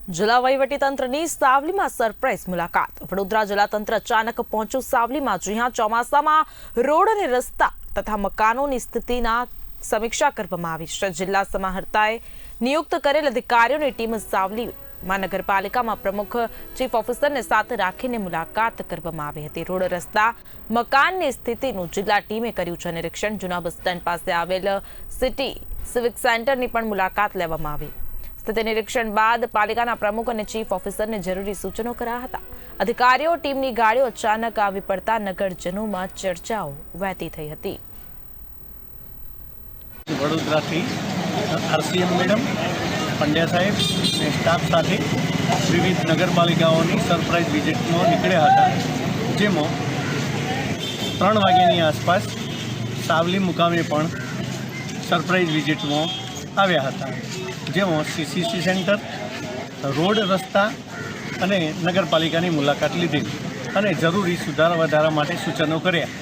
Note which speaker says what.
Speaker 1: જિલ્લા વહીવટીતંત્રની સાવલીમાં સરપ્રાઇઝ મુલાકાત। વડોદરા જિલ્લા તંત્ર અચાનક પહોંચ્યું સાવલીમાં, જ્યાં ચોમાસામાં રોડ અને રસ્તા તથા મકાનોની સ્થિતિના સમીક્ષા કરવામાં આવી છે। જિલ્લા સમાહર્તાએ નિયુક્ત કરેલ અધિકારીઓની ટીમ સાવલીમાં નગરપાલિકામાં પ્રમુખ ચીફ ઓફિસરને સાથે રાખીને મુલાકાત કરવામાં આવી હતી। રોડ રસ્તા મકાનની સ્થિતિનું જિલ્લા ટીમે કર્યું છે નિરીક્ષણ। જૂના બસ સ્ટેન્ડ પાસે આવેલ સિટી સિવિક સેન્ટરની પણ મુલાકાત લેવામાં આવી। સ્થિતિ નિરીક્ષણ બાદ પાલિકાના પ્રમુખ અને ચીફ ઓફિસરને જરૂરી સૂચનો કર્યા હતા। અધિકારીઓ ટીમની ગાડીઓ અચાનક આવી પડતા નગરજનોમાં ચર્ચાઓ વહેતી થઈ હતી।
Speaker 2: વડોદરાથી આરસીએમ મેડમ, પંડ્યા સાહેબ અને સ્ટાફ સાથે વિવિધ નગરપાલિકાઓની સરપ્રાઇઝ વિઝિટમાં નીકળ્યા હતા, જેમાં 3 વાગ્યાની આસપાસ સાવલી મુકામે પણ સરપ્રાઇઝ વિઝિટમાં આવ્યા હતા, જેમાં સીસીસી સેન્ટર, રોડ રસ્તા અને નગરપાલિકાની મુલાકાત લીધી અને જરૂરી સુધારા વધારા માટે સૂચનો કર્યા।